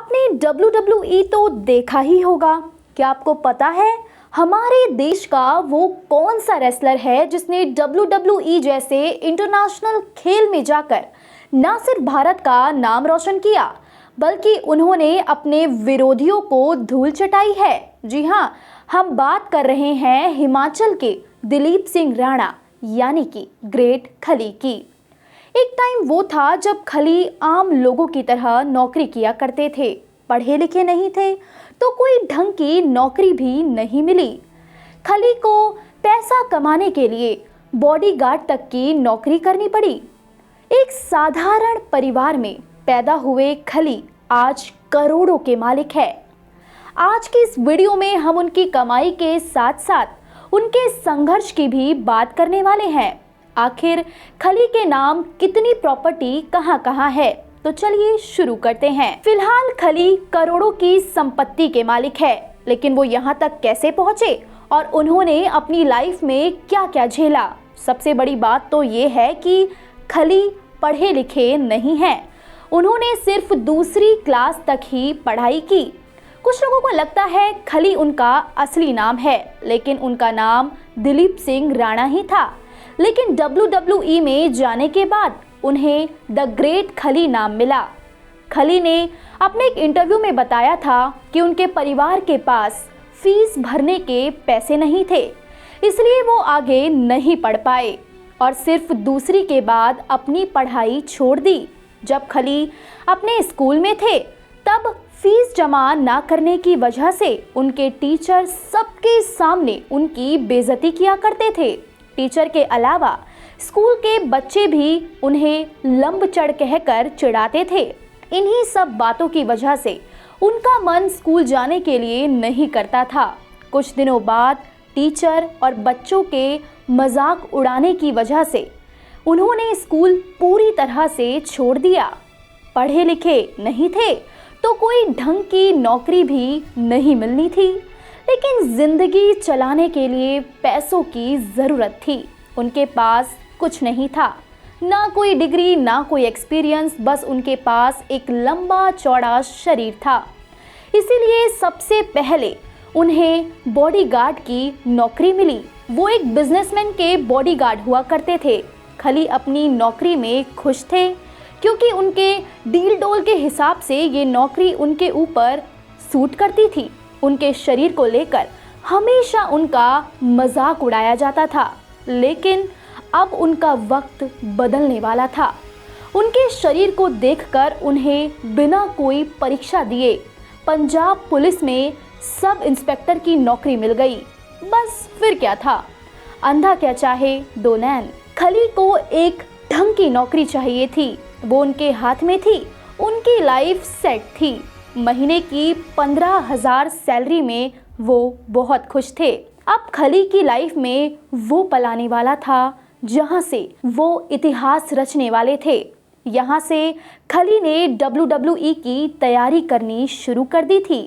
आपने WWE तो देखा ही होगा। क्या आपको पता है हमारे देश का वो कौन सा रेसलर है जिसने WWE जैसे इंटरनेशनल खेल में जाकर न सिर्फ भारत का नाम रोशन किया बल्कि उन्होंने अपने विरोधियों को धूल चटाई है। जी हाँ, हम बात कर रहे हैं हिमाचल के दिलीप सिंह राणा यानी कि ग्रेट खली की। एक टाइम वो था जब खली आम लोगों की तरह नौकरी किया करते थे। पढ़े लिखे नहीं थे तो कोई ढंग की नौकरी भी नहीं मिली। खली को पैसा कमाने के लिए बॉडीगार्ड तक की नौकरी करनी पड़ी। एक साधारण परिवार में पैदा हुए खली आज करोड़ों के मालिक है। आज की इस वीडियो में हम उनकी कमाई के साथ साथ उनके संघर्ष की भी बात करने वाले हैं। आखिर खली के नाम कितनी प्रॉपर्टी कहां है, तो चलिए शुरू करते हैं। फिलहाल खली करोड़ों की संपत्ति के मालिक है, लेकिन वो यहाँ तक कैसे पहुंचे और उन्होंने अपनी लाइफ में क्या क्या झेला। सबसे बड़ी बात तो ये है कि खली पढ़े लिखे नहीं हैं। उन्होंने सिर्फ दूसरी क्लास तक ही पढ़ाई की। कुछ लोगों को लगता है खली उनका असली नाम है, लेकिन उनका नाम दिलीप सिंह राणा ही था। लेकिन WWE में जाने के बाद उन्हें द ग्रेट खली नाम मिला। खली ने अपने एक इंटरव्यू में बताया था कि उनके परिवार के पास फीस भरने के पैसे नहीं थे, इसलिए वो आगे नहीं पढ़ पाए और सिर्फ दूसरी के बाद अपनी पढ़ाई छोड़ दी। जब खली अपने स्कूल में थे तब फीस जमा ना करने की वजह से उनके टीचर सबके सामने उनकी बेइज्जती किया करते थे। टीचर के अलावा स्कूल के बच्चे भी उन्हें लंब चढ़ कहकर चिढ़ाते थे। इन्हीं सब बातों की वजह से उनका मन स्कूल जाने के लिए नहीं करता था। कुछ दिनों बाद टीचर और बच्चों के मजाक उड़ाने की वजह से उन्होंने स्कूल पूरी तरह से छोड़ दिया। पढ़े लिखे नहीं थे तो कोई ढंग की नौकरी भी नहीं मिलनी थी, लेकिन जिंदगी चलाने के लिए पैसों की ज़रूरत थी। उनके पास कुछ नहीं था, ना कोई डिग्री ना कोई एक्सपीरियंस, बस उनके पास एक लंबा चौड़ा शरीर था। इसीलिए सबसे पहले उन्हें बॉडीगार्ड की नौकरी मिली। वो एक बिजनेसमैन के बॉडीगार्ड हुआ करते थे। खली अपनी नौकरी में खुश थे क्योंकि उनके डील डोल के हिसाब से ये नौकरी उनके ऊपर सूट करती थी। उनके शरीर को लेकर हमेशा उनका मजाक उड़ाया जाता था, लेकिन अब उनका वक्त बदलने वाला था। उनके शरीर को देखकर उन्हें बिना कोई परीक्षा दिए पंजाब पुलिस में सब इंस्पेक्टर की नौकरी मिल गई। बस फिर क्या था, अंधा क्या चाहे दो नैन। खली को एक ढंग की नौकरी चाहिए थी, वो उनके हाथ में थी। उनकी लाइफ सेट थी। महीने की 15,000 सैलरी में वो बहुत खुश थे। अब खली की लाइफ में वो पल आने वाला था जहां से वो इतिहास रचने वाले थे। यहाँ से खली ने WWE की तैयारी करनी शुरू कर दी थी।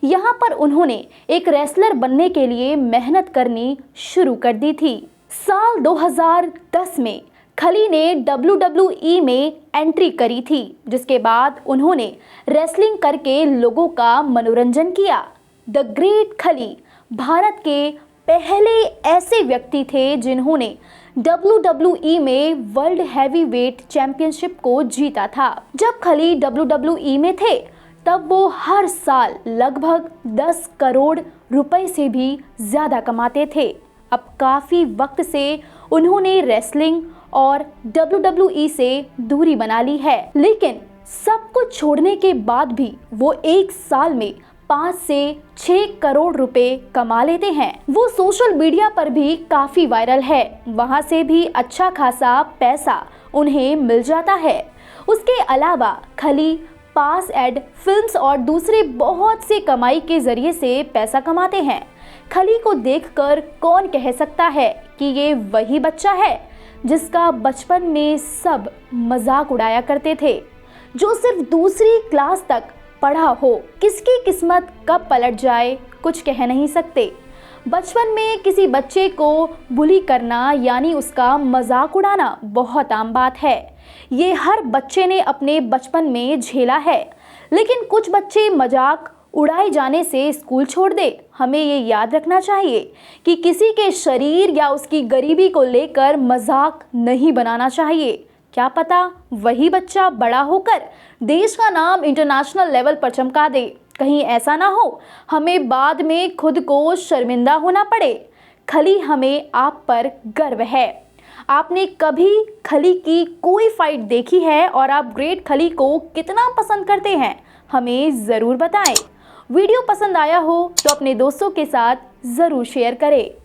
यहाँ पर उन्होंने एक रेसलर बनने के लिए मेहनत करनी शुरू कर दी थी। साल 2010 में खली ने WWE में एंट्री करी थी, जिसके बाद उन्होंने रेसलिंग करके लोगों का मनोरंजन किया। द ग्रेट खली भारत के पहले ऐसे व्यक्ति थे जिन्होंने WWE में वर्ल्ड हैवीवेट चैंपियनशिप को जीता था। जब खली WWE में थे तब वो हर साल लगभग 10 करोड़ रुपए से भी ज़्यादा कमाते थे। अब काफ़ी वक्त से उन्होंने रेसलिंग और WWE से दूरी बना ली है, लेकिन सब कुछ छोड़ने के बाद भी वो एक साल में 5 से 6 करोड़ रुपए कमा लेते हैं। वो सोशल मीडिया पर भी काफ़ी वायरल है, वहाँ से भी अच्छा खासा पैसा उन्हें मिल जाता है। उसके अलावा खली पास एड फिल्म्स और दूसरे बहुत से कमाई के जरिए से पैसा कमाते हैं। खली को देखकर कौन कह सकता है कि ये वही बच्चा है जिसका बचपन में सब मजाक उड़ाया करते थे, जो सिर्फ दूसरी क्लास तक पढ़ा हो। किसकी किस्मत कब पलट जाए कुछ कह नहीं सकते। बचपन में किसी बच्चे को बुली करना यानी उसका मजाक उड़ाना बहुत आम बात है। ये हर बच्चे ने अपने बचपन में झेला है, लेकिन कुछ बच्चे मजाक उड़ाए जाने से स्कूल छोड़ दे। हमें ये याद रखना चाहिए कि किसी के शरीर या उसकी गरीबी को लेकर मजाक नहीं बनाना चाहिए। क्या पता वही बच्चा बड़ा होकर देश का नाम इंटरनेशनल लेवल पर चमका दे। कहीं ऐसा ना हो हमें बाद में खुद को शर्मिंदा होना पड़े। खली, हमें आप पर गर्व है। आपने कभी खली की कोई फाइट देखी है और आप ग्रेट खली को कितना पसंद करते हैं, हमें ज़रूर बताएं। वीडियो पसंद आया हो तो अपने दोस्तों के साथ ज़रूर शेयर करें।